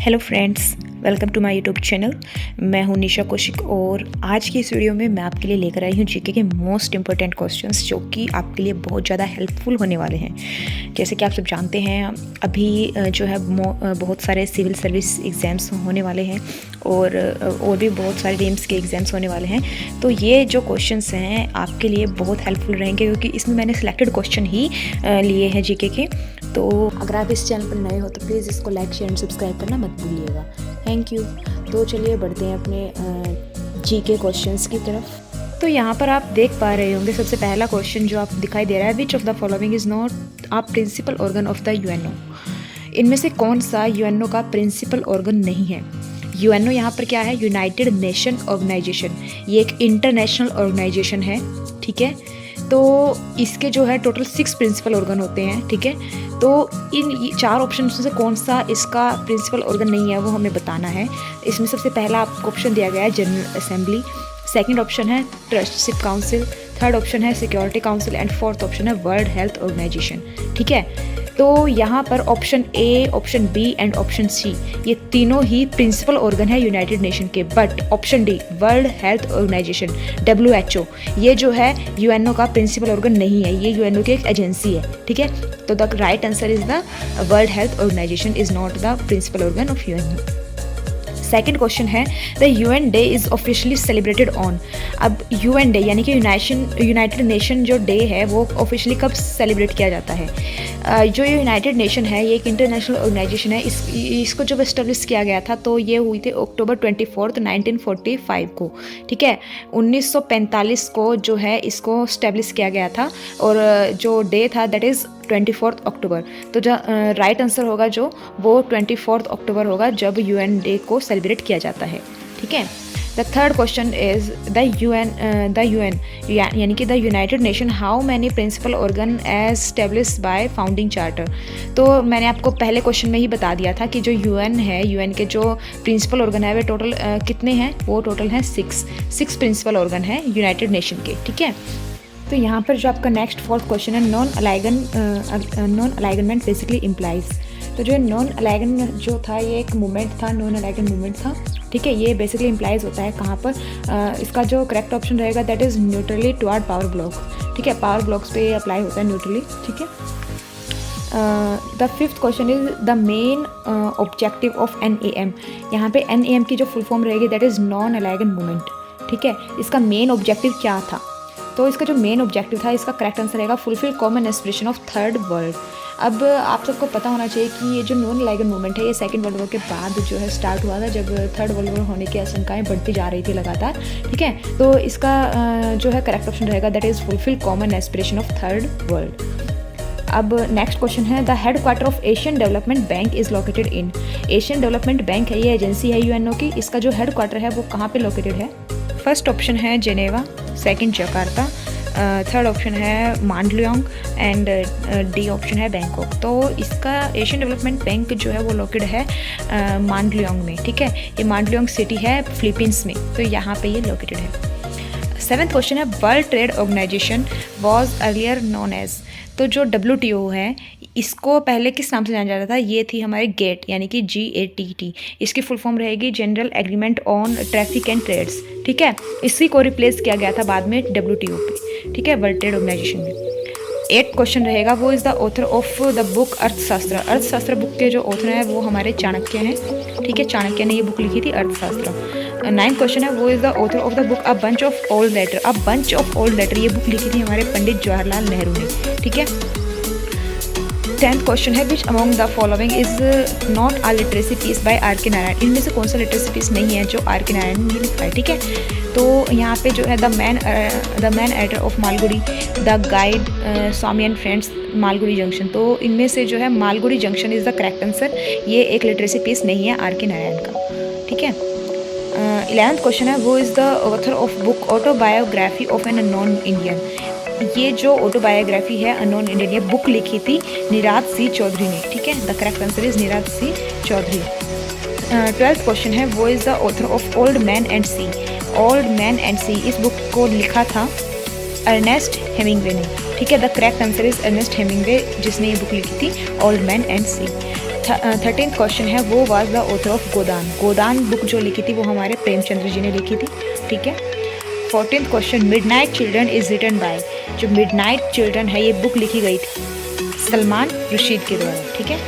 Hello friends, welcome to my YouTube channel. मैं हूं निशा कौशिक और आज की इस वीडियो में मैं आपके लिए लेकर आई हूं जीके के मोस्ट इंपॉर्टेंट क्वेश्चंस जो कि आपके लिए बहुत ज़्यादा हेल्पफुल होने वाले हैं। जैसे कि आप सब जानते हैं, अभी जो है बहुत सारे सिविल सर्विस एग्ज़ाम्स होने वाले हैं और भी बहुत सारे एम्स के एग्ज़ाम्स होने वाले हैं। तो ये जो क्वेश्चंस हैं आपके लिए बहुत हेल्पफुल रहेंगे क्योंकि इसमें मैंने सिलेक्टेड क्वेश्चन ही लिए हैं जीके के। तो अगर आप इस चैनल पर नए हो तो प्लीज़ इसको लाइक शेयर एंड सब्सक्राइब करना मत भूलिएगा। Thank you. तो चलिए बढ़ते हैं अपने जीके क्वेश्चंस की तरफ। तो यहाँ पर आप देख पा रहे होंगे सबसे पहला क्वेश्चन जो आप दिखाई दे रहा है, which of the following is not a principal organ of the UNO. इनमें से कौन सा यूएनओ का प्रिंसिपल ऑर्गन नहीं है। यूएनओ यहाँ पर क्या है, यूनाइटेड नेशन ऑर्गेनाइजेशन। ये एक इंटरनेशनल ऑर्गेनाइजेशन है, ठीक है। तो इसके जो है टोटल 6 प्रिंसिपल ऑर्गन होते हैं, ठीक है। तो इन 4 ऑप्शन से कौन सा इसका प्रिंसिपल ऑर्गन नहीं है वो हमें बताना है। इसमें सबसे पहला आपको ऑप्शन दिया गया है जनरल असेंबली, सेकंड ऑप्शन है ट्रस्टशिप काउंसिल, थर्ड ऑप्शन है security council and fourth option है वर्ल्ड हेल्थ ऑर्गेनाइजेशन, ठीक है। तो यहाँ पर option A, option B and option C ये तीनों ही प्रिंसिपल ऑर्गन है यूनाइटेड नेशन के, but option D World Health Organization WHO ये जो है यूएनओ का प्रिंसिपल ऑर्गन नहीं है, ये यूएनओ की एक एजेंसी है, ठीक है। तो the right answer is the World Health Organization is not the principal organ of UNO. Second question है the UN Day is officially celebrated on. अब यूएन डे यानी कि यूनाइटेड नेशन जो डे है वो ऑफिशियली कब सेलिब्रेट किया जाता है। जो ये यूनाइटेड नेशन है ये एक इंटरनेशनल ऑर्गेनाइजेशन है। इसको जब एस्टेब्लिश किया गया था तो ये हुई थी अक्टूबर 24, 1945 को, ठीक है। 1945 को जो है इसको एस्टेब्लिश किया गया था और जो डे था दैट इज़ 24 अक्टूबर। तो जो राइट आंसर होगा जो वो 24 अक्टूबर होगा जब यूएन डे को सेलिब्रेट किया जाता है, ठीक है। The third question is the UN यानी कि the United Nation how many principal organ as establish by founding charter. तो मैंने आपको पहले क्वेश्चन में ही बता दिया था कि जो यूएन है, यूएन के जो प्रिंसिपल ऑर्गन है वे टोटल कितने हैं, वो टोटल हैं 6 प्रिंसिपल ऑर्गन है यूनाइटेड नेशन के, ठीक है। तो यहाँ पर जो आपका नेक्स्ट फोर्थ क्वेश्चन है नॉन अलाइनमेंट बेसिकली इम्प्लाइज। तो जो नॉन अलाइगन जो था ये एक मूवमेंट था, नॉन अलाइगन मूवमेंट था, ठीक है। ये बेसिकली इम्प्लाइज होता है कहाँ पर, इसका जो करेक्ट ऑप्शन रहेगा that is neutrally toward power block, ठीक है। पावर ब्लॉक्स पे अप्लाई होता है न्यूट्रली, ठीक है। The fifth question is the main objective of NAM। यहाँ पे NAM की जो फुल फॉर्म रहेगी that is non aligned movement, ठीक है। इसका मेन ऑब्जेक्टिव क्या था, तो इसका जो मेन ऑब्जेक्टिव था इसका करेक्ट आंसर रहेगा fulfil common aspiration of third world. अब आप सबको पता होना चाहिए कि ये जो नॉन अलाइगन मूवमेंट है ये सेकंड वर्ल्ड वॉर के बाद जो है स्टार्ट हुआ था, जब थर्ड वर्ल्ड वॉर होने की आशंकाएं बढ़ती जा रही थी लगातार, ठीक है। तो इसका जो है करेक्ट ऑप्शन रहेगा that is fulfil common aspiration of third world. अब नेक्स्ट क्वेश्चन है the headquarter of Asian development bank is located in. Asian development bank है, ये एजेंसी है यूएनओ की, इसका जो हेडक्वार्टर है वो कहाँ पे लोकेटेड है। फर्स्ट ऑप्शन है Geneva, second Jakarta, third option है मांडलियोंग एंड डी ऑप्शन है बैंकॉक। तो इसका एशियन डेवलपमेंट बैंक जो है वो लोकेटेड है मांडलियोंग में, ठीक है। ये मांडलियोंग सिटी है फिलीपींस में, तो यहाँ पे ये लोकेटेड है। सेवेंथ क्वेश्चन है World trade Organization was earlier known as. तो जो WTO है इसको पहले किस नाम से जाना जाता था, ये थी हमारे गेट यानी कि GATT। इसकी फुल फॉर्म रहेगी General Agreement on traffic and Trades, ठीक है। इसी को रिप्लेस किया गया था बाद में WTO पे, ठीक है, वर्ल्ड ट्रेड ऑर्गेनाइजेशन में। 8th क्वेश्चन रहेगा वो is the author of the book अर्थशास्त्र। अर्थशास्त्र बुक के जो ऑथर हैं वो हमारे चाणक्य हैं, ठीक है। चाणक्य ने ये बुक लिखी थी अर्थशास्त्र। 9th क्वेश्चन है वो is the author of the book a bunch of old letter. A bunch of old letter ये बुक लिखी थी हमारे पंडित जवाहरलाल नेहरू ने, ठीक है। 10th क्वेश्चन है which among the following is not a literacy piece by R.K. Narayan. इनमें से कौन सा लिटरेसी पीस नहीं है जो R.K. नारायण ने लिखा है, ठीक है। तो यहाँ पे जो है the man editor of Malgudi, the guide, Swami and friends, Malgudi junction. तो इनमें से जो है Malgudi junction is the correct answer, ये एक लिटरेसी पीस नहीं है R.K. नारायण का, ठीक है। 11th क्वेश्चन है वो is the author of book autobiography of an unknown Indian. ये जो ऑटोबायोग्राफी है अननोन इंडियन ये बुक लिखी थी निराद सी चौधरी ने, ठीक है। The correct answer is Nirad C Chaudhuri. 12th question है वो is the author of Old man and Sea. Old man and Sea इस बुक को लिखा था अर्नेस्ट हेमिंगवे ने, ठीक है। The correct answer is Ernest Hemingway जिसने ये बुक लिखी थी old man and sea. 13th question है वो was the author of Godan. Godan book जो लिखी थी वो हमारे प्रेमचंद्र जी ने लिखी थी, ठीक है। 14th question midnight children is written by. जो मिडनाइट चिल्ड्रन है ये बुक लिखी गई थी सलमान रुशीद के द्वारा, ठीक है।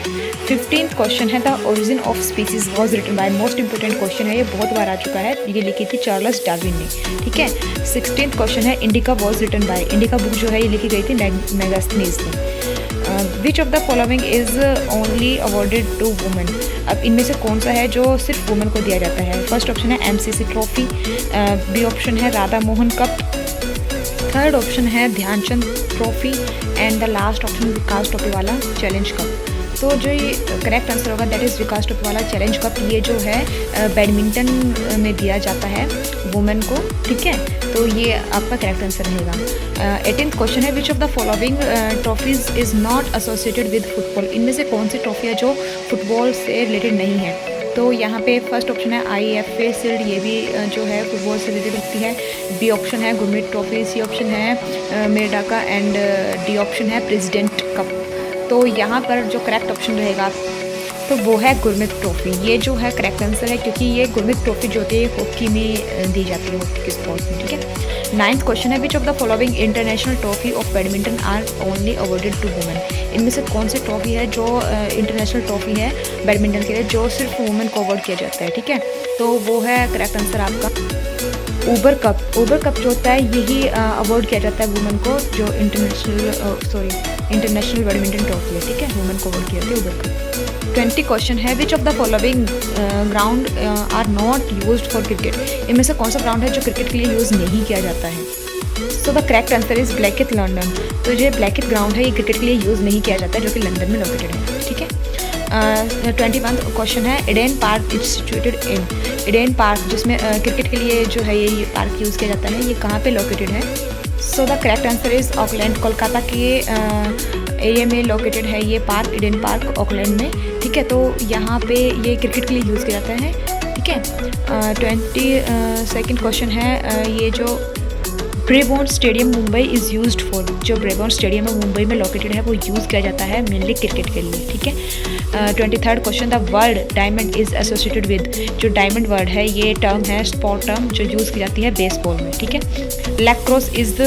15th क्वेश्चन है the origin of species was written by. Most important question है, ये बहुत बार आ चुका है, ये लिखी थी चार्ल्स डार्विन ने, ठीक है। 16th क्वेश्चन है Indica was written by. Indica book जो है ये लिखी गई थी मेगास्थनीज ने। Which of the following is only awarded to women. अब इनमें से कौन सा है जो सिर्फ वुमेन को दिया जाता है। फर्स्ट ऑप्शन है एमसीसी ट्रॉफी, बी ऑप्शन है Radha Mohan cup, third option है Dhyan Chand trophy and the last option Vikas trophy वाला चैलेंज कप। तो जो ये करेक्ट आंसर होगा दैट इज़ विकास ट्रॉफी वाला चैलेंज कप। ये जो है बैडमिंटन में दिया जाता है वुमेन को, ठीक है। तो ये आपका करेक्ट आंसर रहेगा। 18th क्वेश्चन है which of the following trophies is not associated with football. इनमें से कौन सी ट्रॉफी है जो फुटबॉल से रिलेटेड नहीं है। तो यहाँ पे फर्स्ट ऑप्शन है IFA शील्ड, ये भी जो है फुटबॉल से रिलेटेड होती है। बी ऑप्शन है गुरमीत ट्रॉफी, सी ऑप्शन है मेडाका एंड डी ऑप्शन है प्रेसिडेंट कप। तो यहाँ पर जो करेक्ट ऑप्शन रहेगा तो वो है गुरमीत ट्रॉफी। ये जो है करेक्ट आंसर है क्योंकि ये गुरमीत ट्रॉफी जो होती है हॉकी में दी जाती है, हॉकी के स्पोर्ट में, ठीक है। 9th क्वेश्चन है which of the following international trophy of badminton are only awarded to women. इनमें से कौन सी ट्रॉफी है जो इंटरनेशनल ट्रॉफी है बैडमिंटन के लिए जो सिर्फ वुमेन को अवॉर्ड किया जाता है, ठीक है। तो वो है करेक्ट आंसर आपका ऊबर कप। ऊबर कप जो होता है यही अवॉर्ड किया जाता है वुमेन को, जो इंटरनेशनल बैडमिंटन ट्रॉफी है, ठीक है, वुमेन को अवॉर्ड किया जाता है ऊबर कप। 20 क्वेश्चन है which of the following ground are not used for cricket. इनमें से कौन सा ग्राउंड है जो क्रिकेट के लिए यूज़ नहीं किया जाता है। So the correct answer is Blackheath London. तो जो ब्लैकेथ ग्राउंड है ये क्रिकेट के लिए यूज़ नहीं किया जाता है, जो कि लंदन में लोकेटेड है, ठीक है। 21 क्वेश्चन है Eden park is situated in. Eden park जिसमें क्रिकेट के लिए जो है ये पार्क यूज़ किया जाता है, ये कहाँ पे लोकेटेड है। So the correct answer is Auckland. Kolkata के एरिया में लोकेटेड है ये पार्क, ईडेन पार्क ऑकलैंड में, ठीक है। तो यहाँ पे ये क्रिकेट के लिए यूज़ किया जाता है, ठीक है। 22nd क्वेश्चन है ये जो Brabourne stadium Mumbai is used for. जो ब्रेबॉर्न स्टेडियम है मुंबई में लोकेटेड है वो यूज़ किया जाता है मेनली क्रिकेट के लिए, ठीक है। 23rd question the word diamond is associated with. जो डायमंड वर्ड है ये टर्म है स्पोर्ट टर्म जो यूज़ की जाती है बेसबॉल में, ठीक है। Lacrosse is the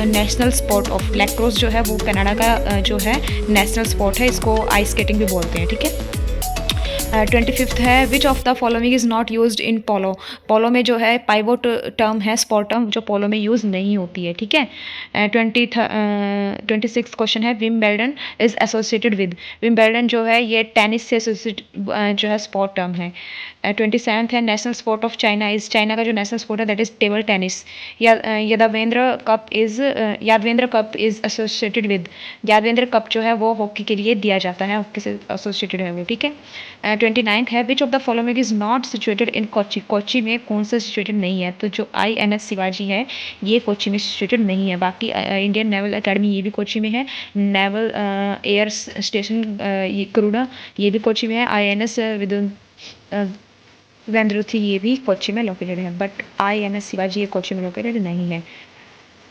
national sport of. Lacrosse जो है वो कनाडा का जो है नेशनल स्पोर्ट है, इसको आइस स्केटिंग भी बोलते हैं, ठीक है। 25th है which of the following is not used in polo. Polo में जो है पाइवोट टर्म है स्पोर्ट टर्म जो पोलो में यूज़ नहीं होती है, ठीक है। 26th क्वेश्चन है Wimbledon is associated with. Wimbledon जो है ये टेनिस से एसोसिएट जो है स्पोर्ट टर्म है। 27th है national sport of China is. China का जो नेशनल स्पोर्ट है that is table tennis. Yadavendra cup is associated with. Yadavendra cup जो है वो हॉकी के लिए दिया जाता है, हॉकी से एसोसिएटेड है वो, ठीक है। 29th है which of the following is not situated in Kochi. Kochi में कौन सा सिचुएटेड नहीं है। तो जो INS शिवाजी है ये कोची में सिचुएटेड नहीं है। बाकी इंडियन नेवल अकेडमी ये भी कोची में है। नेवल एयर स्टेशन करुड़ा ये भी कोची में है। INS वेंद्रुथी ये भी कोची में लोकेटेड है, बट INS शिवाजी ये कोची में लोकेटेड नहीं है।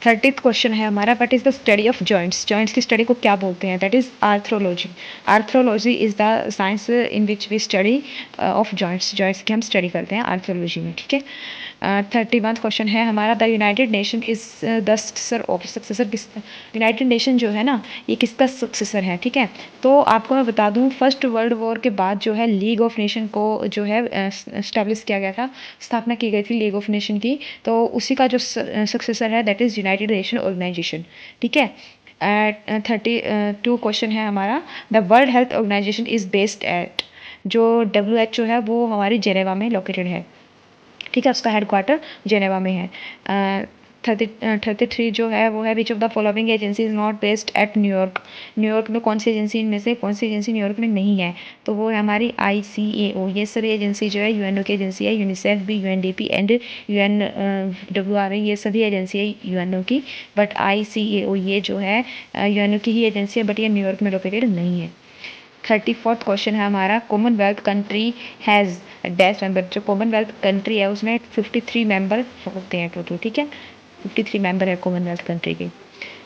30th क्वेश्चन है हमारा what is the study of joints. Joints की स्टडी को क्या बोलते हैं। That is arthrology. Arthrology is the science in which we study of joints. Joints की हम स्टडी करते हैं आर्थ्रोलॉजी में, ठीक है। 31st क्वेश्चन है हमारा the United nation is the successor of. Successor किस। यूनाइटेड नेशन जो है ना ये किसका सक्सेसर है, ठीक है। तो आपको मैं बता दूं फर्स्ट वर्ल्ड वॉर के बाद जो है लीग ऑफ नेशन को जो है इस्टेब्लिश किया गया था, स्थापना की गई थी लीग ऑफ नेशन की। तो उसी का जो सक्सेसर है that is United Nation Organization, ठीक है। 32 क्वेश्चन है हमारा the World Health Organization is based at. जो WHO है वो हमारी जेनेवा में लोकेटेड है, ठीक है, उसका हेडक्वार्टर जेनेवा में है। 33 जो है वो है which of the following agency is not based eight New York. New York में कौन सी एजेंसी इनमें से कौन सी एजेंसी न्यूयॉर्क में नहीं है। तो वो है हमारी ICAO। ये सारी एजेंसी जो है UNO की एजेंसी है। यूनिसेफ भी, UNDP एंड UNWRA ये सभी एजेंसी है UNO की, बट ICAO ये जो है UNO की ही एजेंसी है, बट ये न्यूयॉर्क में लोकेटेड नहीं है। 34th क्वेश्चन है हमारा Commonwealth country has dash member. जो कॉमनवेल्थ कंट्री है उसमें 53 मेंबर होते हैं टोटल, ठीक है, 53 मेंबर है कॉमनवेल्थ कंट्री के।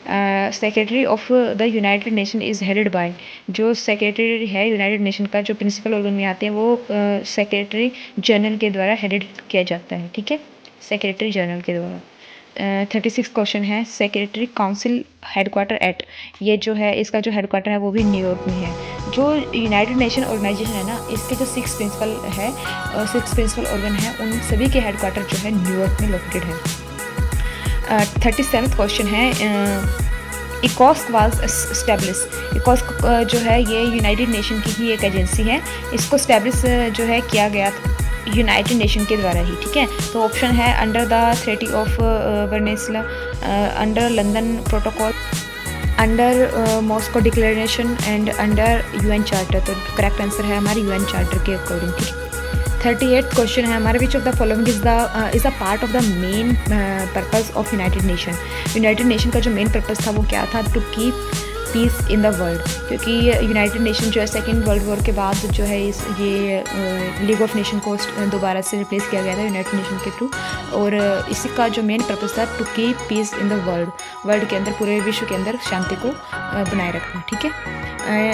Secretary of the United nation is headed by, जो सेक्रेटरी है यूनाइटेड नेशन का, जो प्रिंसिपल ऑर्गन में आते हैं, वो सेक्रेटरी जनरल के द्वारा हेडेड किया जाता है, ठीक है, सेक्रेटरी जनरल के द्वारा। 36 क्वेश्चन है, सेक्रेटरी काउंसिल हेडक्वार्टर एट, ये जो है इसका जो हेडक्वार्टर है वो भी न्यूयॉर्क में है। जो यूनाइटेड नेशन ऑर्गेनाइजेशन है ना, इसके जो 6 प्रिंसिपल है, 6 प्रिंसिपल ऑर्गन है, उन सभी के हेडक्वार्टर जो है न्यूयॉर्क में लोकेटेड है। 37th क्वेश्चन है, इकॉस्क वाज एस्टेब्लिश, इकॉस्क जो है ये यूनाइटेड नेशन की ही एक एजेंसी है, इसको एस्टेब्लिश जो है किया गया यूनाइटेड नेशन के द्वारा ही, ठीक है। तो ऑप्शन है under the treaty of Vernesla, under London protocol, under Moscow declaration and under UN charter. तो करेक्ट आंसर है हमारी यूएन चार्टर के अकॉर्डिंग, ठीक है। 38th क्वेश्चन है हमारे, which of the following is a part of the main purpose of United Nation. United Nation का जो मेन पर्पस था वो क्या था, to keep peace in the world, क्योंकि यूनाइटेड नेशन जो है सेकेंड वर्ल्ड वॉर के बाद जो है ये लीग ऑफ नेशन को दोबारा से रिप्लेस किया गया था यूनाइटेड नेशन के थ्रू, और इसी का जो मेन पर्पस था to keep peace in the world के अंदर, पूरे विश्व के अंदर शांति को बनाए रखना, ठीक है।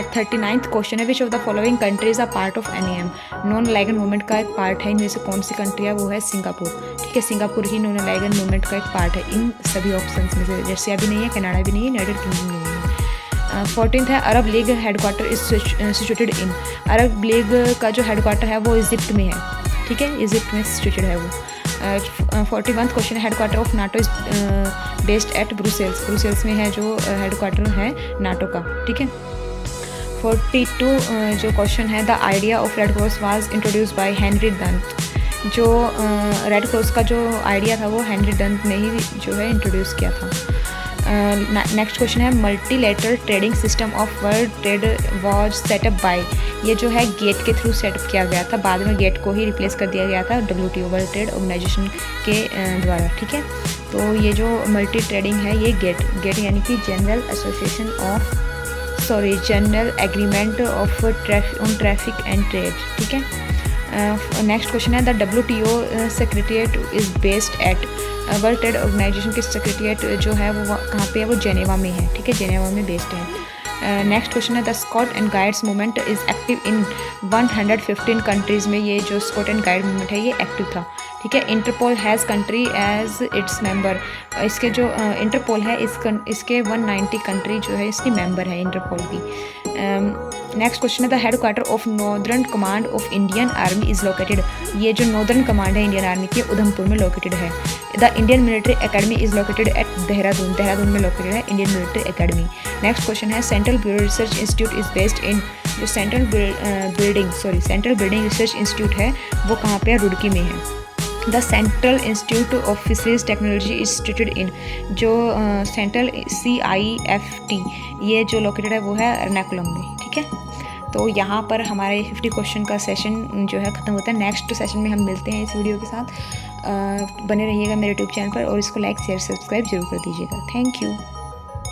39th क्वेश्चन है, which of the following countries are part of NAM, non aligned movement का एक पार्ट है, इनमें से कौन सी कंट्री है, वो है सिंगापुर, ठीक है। सिंगापुर ही नॉन अलाइगन मूवमेंट का एक पार्ट है इन सभी ऑप्शन में से, रशिया भी नहीं है, कनाडा भी नहीं है, यूनाइटेड किंगडम नहीं है। 14th है, Arab league headquarter is situated in, Arab league का जो हेडक्वार्टर है वो इजिप्ट में है, ठीक है, इजिप्ट में सिचुएटेड है वो। 41th क्वेश्चन है, headquarter of NATO is based eight Brussels में है जो हेडक्वार्टर है नाटो का, ठीक है। 42 जो क्वेश्चन है, the idea of red cross was introduce by Henry don't, जो रेड क्रॉस का जो आइडिया था वो हेनरी डंट ने ही जो है इंट्रोड्यूस किया था। नेक्स्ट क्वेश्चन है, multilateral trading system of world trade was set up by, ये जो है गेट के थ्रू सेटअप किया गया था, बाद में गेट को ही रिप्लेस कर दिया गया था WTO वर्ल्ड ट्रेड ऑर्गेनाइजेशन के द्वारा, ठीक है। तो ये जो मल्टी ट्रेडिंग है ये गेट यानी कि general agreement of on traffic and trade, ठीक है। नेक्स्ट क्वेश्चन है, the WTO secretariat is based at, world trade organization की सेक्रेटरीट जो है वो कहाँ पे है, वो जेनेवा में है, ठीक है, जेनेवा में बेस्ड है। नेक्स्ट क्वेश्चन है, the scout and guides movement is active in 115 countries में, ये जो स्काउट एंड गाइड मूवमेंट है ये एक्टिव था, ठीक है। Interpol has country as its member, इसके जो इंटरपोल है इसके 190 कंट्री जो है इसकी मेंबर है इंटरपोल की। नेक्स्ट क्वेश्चन है, the headquarter of Northern Command of Indian Army is located, ये जो नॉर्दर्न कमांड है इंडियन आर्मी की उधमपुर में लोकेटेड है। The Indian Military Academy is located at Dehradun में लोकेटेड है Indian Military Academy. Next question है, Central Bureau Research Institute is based in, जो सेंट्रल बिल्डिंग रिसर्च इंस्टीट्यूट है वो कहाँ पे है, रुड़की में है। The central institute of fisheries technology is situated इन, जो सेंट्रल CIFT ये जो लोकेटेड है वो है एर्नाकुलम में, ठीक है। तो यहाँ पर हमारे 50 क्वेश्चन का सेशन जो है ख़त्म होता है। नेक्स्ट सेशन में हम मिलते हैं इस वीडियो के साथ। बने रहिएगा मेरे यूट्यूब चैनल पर और इसको लाइक शेयर सब्सक्राइब जरूर कर दीजिएगा। Thank you.